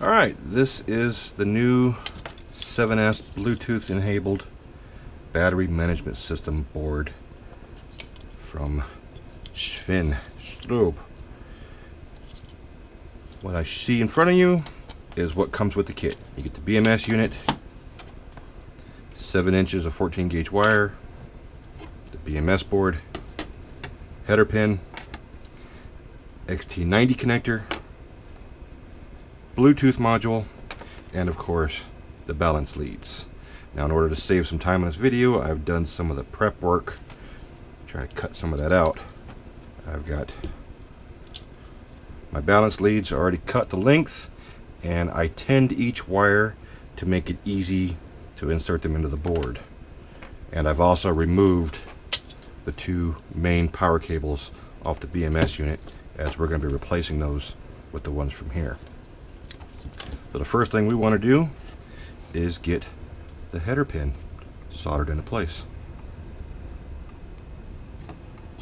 Alright, this is the new 7S Bluetooth enabled battery management system board from Sven Strobe. What I see in front of you is what comes with the kit. You get the BMS unit, 7 inches of 14 gauge wire, the BMS board, header pin, XT90 connector, Bluetooth module, and of course the balance leads. Now, in order to save some time in this video, I've done some of the prep work, trying to cut some of that out. I've got my balance leads already cut the length, and I tinned each wire to make it easy to insert them into the board. And I've also removed the 2 main power cables off the BMS unit, as we're going to be replacing those with the ones from here. So the first thing we want to do is get the header pin soldered into place.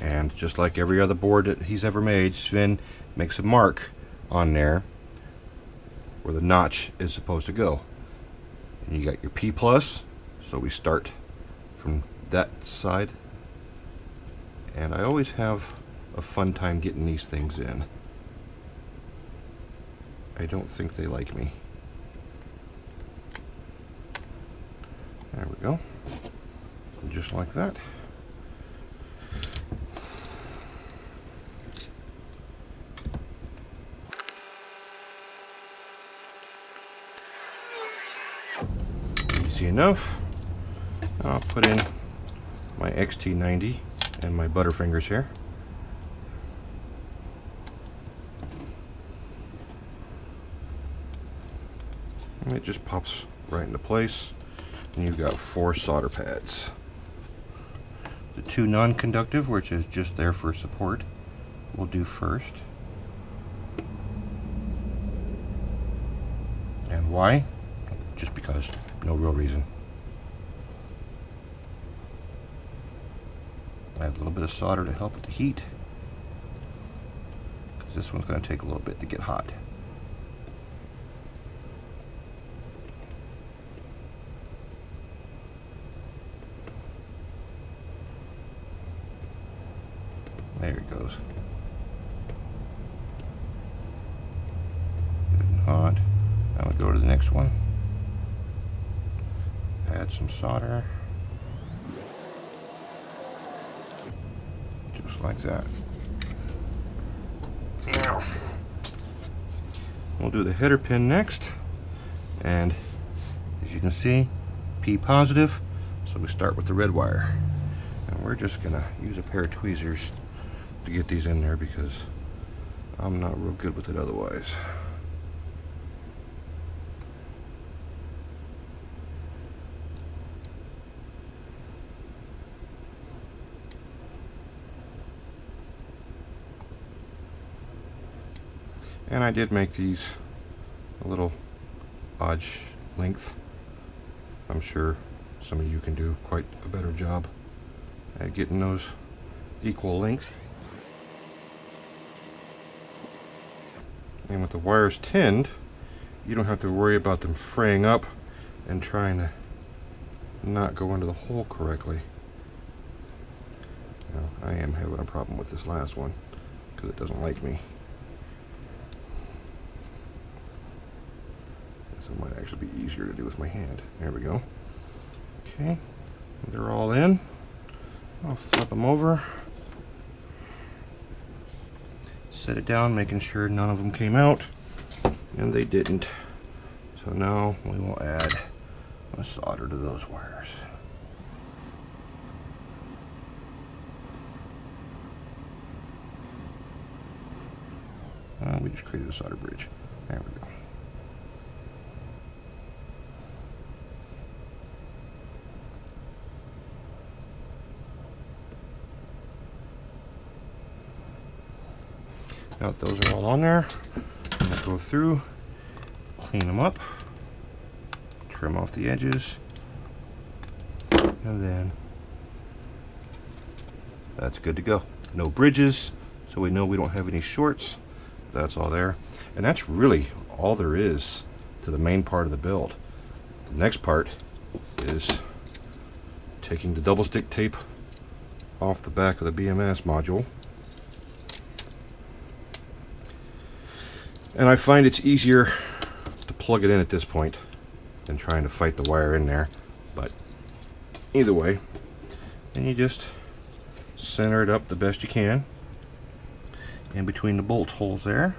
And just like every other board that he's ever made, Sven makes a mark on there where the notch is supposed to go. And you got your P+, so we start from that side. And I always have a fun time getting these things in. I don't think they like me. There we go. Just like that. Easy enough. I'll put in my XT90 and my Butterfingers here. And it just pops right into place. And you've got 4 solder pads. The 2 non-conductive, which is just there for support, we'll do first. And why? Just because. No real reason. Add a little bit of solder to help with the heat, because this one's going to take a little bit to get hot. There it goes. Good and hot. Now we go to the next one. Add some solder. Just like that. Now, we'll do the header pin next. And as you can see, P positive. So we start with the red wire. And we're just going to use a pair of tweezers to get these in there, because I'm not real good with it otherwise. And I did make these a little odd length. I'm sure some of you can do quite a better job at getting those equal length. And with the wires tinned, you don't have to worry about them fraying up and trying to not go into the hole correctly. Now, I am having a problem with this last one because it doesn't like me. This one might actually be easier to do with my hand. There we go. Okay, they're all in. I'll flip them over. Set it down, making sure none of them came out, and they didn't. So now we will add a solder to those wires. We just created a solder bridge. There we go. Now that those are all on there, I'm going to go through, clean them up, trim off the edges, and then that's good to go. No bridges, so we know we don't have any shorts. That's all there. And that's really all there is to the main part of the build. The next part is taking the double stick tape off the back of the BMS module. And I find it's easier to plug it in at this point than trying to fight the wire in there. But either way, and you just center it up the best you can in between the bolt holes there.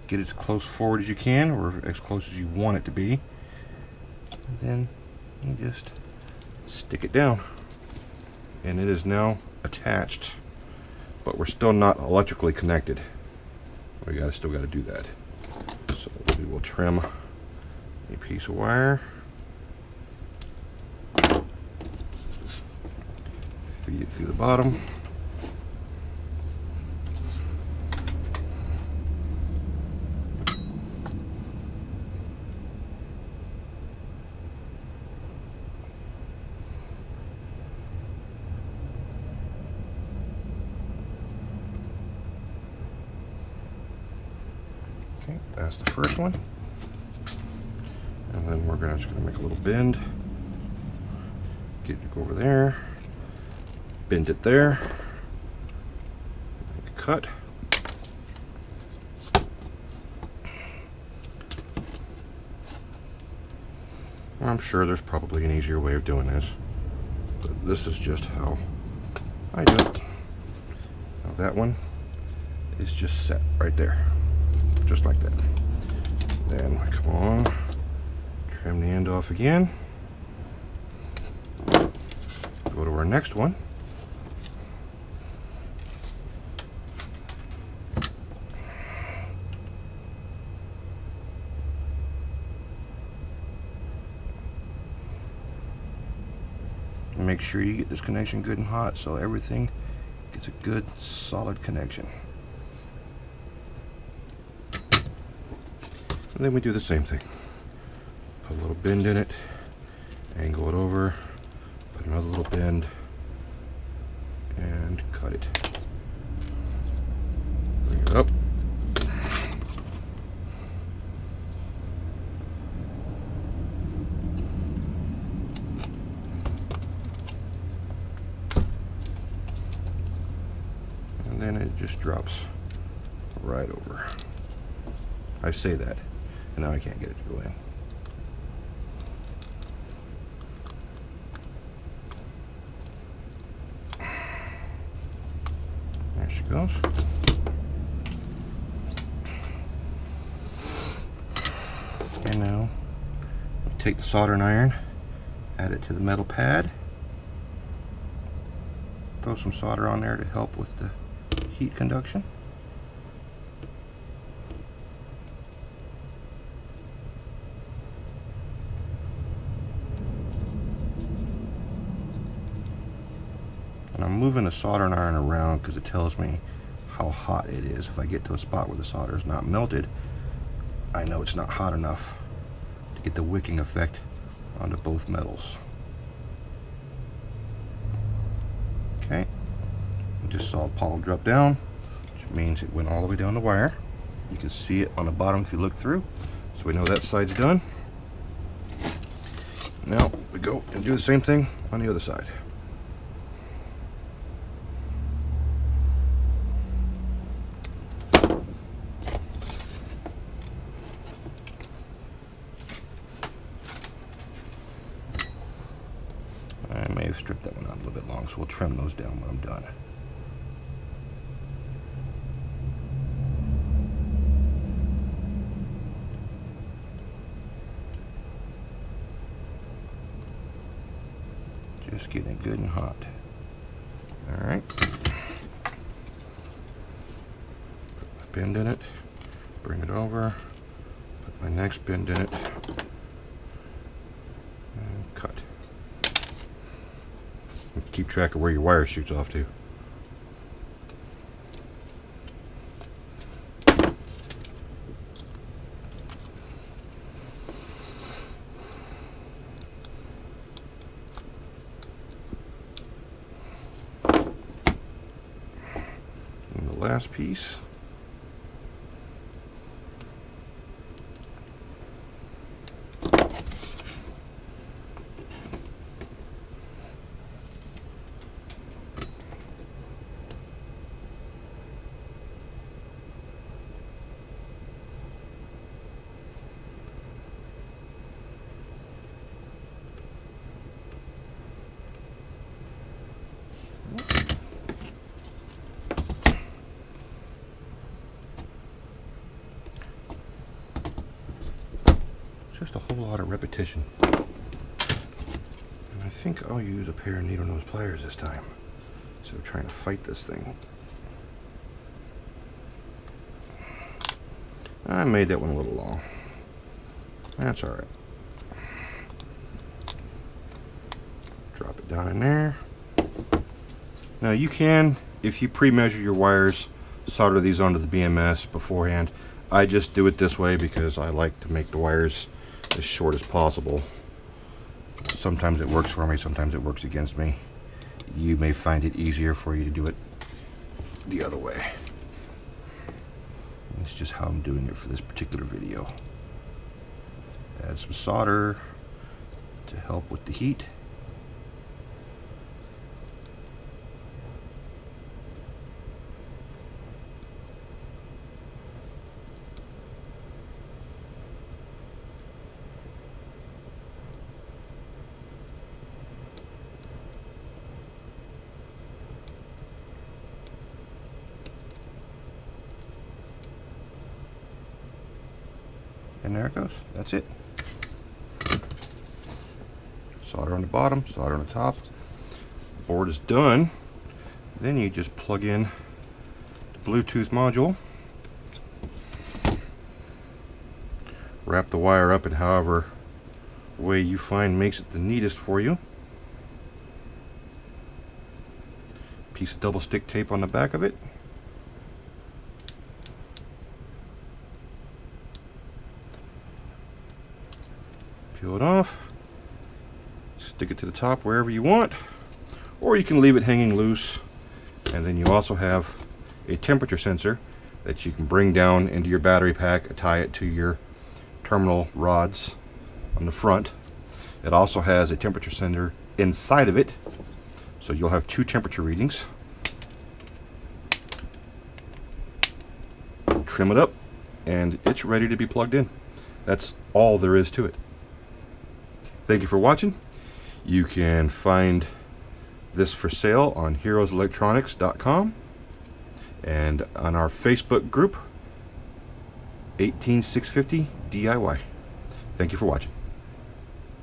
Get it as close forward as you can, or as close as you want it to be. And then you just stick it down. And it is now attached. But we're still not electrically connected. We still got to do that. So we will trim a piece of wire. Feed it through the bottom. Okay, that's the first one. And then we're just going to make a little bend. Get it over there. Bend it there. Make a cut. I'm sure there's probably an easier way of doing this, but this is just how I do it. Now that one is just set right there, just like that. Then come on, trim the end off again. Go to our next one. Make sure you get this connection good and hot so everything gets a good solid connection. And then we do the same thing. Put a little bend in it, angle it over, put another little bend, and cut it. Bring it up. And then it just drops right over. I say that, and now I can't get it to go in. There she goes. And now we take the soldering iron, add it to the metal pad, throw some solder on there to help with the heat conduction. And I'm moving the soldering iron around because it tells me how hot it is. If I get to a spot where the solder is not melted, I know it's not hot enough to get the wicking effect onto both metals. Okay, just saw the polyol drop down, which means it went all the way down the wire. You can see it on the bottom if you look through, so we know that side's done. Now we go and do the same thing on the other side. I may have stripped that one out a little bit long, so we'll trim those down when I'm done. Just getting it good and hot. All right. Put my bend in it, bring it over, put my next bend in it, and cut. Keep track of where your wire shoots off to. And the last piece. just a whole lot of repetition. And I think I'll use a pair of needle nose pliers this time, instead of trying to fight this thing. I made that one a little long. That's alright. Drop it down in there. Now you can, if you pre-measure your wires, solder these onto the BMS beforehand. I just do it this way because I like to make the wires as short as possible. Sometimes it works for me, sometimes it works against me. You may find it easier for you to do it the other way. It's just how I'm doing it for this particular video. Add some solder to help with the heat. And there it goes. That's it. Solder on the bottom, solder on the top. Board is done. Then you just plug in the Bluetooth module. Wrap the wire up in however way you find makes it the neatest for you. Piece of double stick tape on the back of it. Peel it off, stick it to the top wherever you want, or you can leave it hanging loose. And then you also have a temperature sensor that you can bring down into your battery pack, tie it to your terminal rods on the front. It also has a temperature sensor inside of it, so you'll have two temperature readings. Trim it up and it's ready to be plugged in. That's all there is to it. Thank you for watching. You can find this for sale on heroeselectronics.com and on our Facebook group 18650 DIY. Thank you for watching.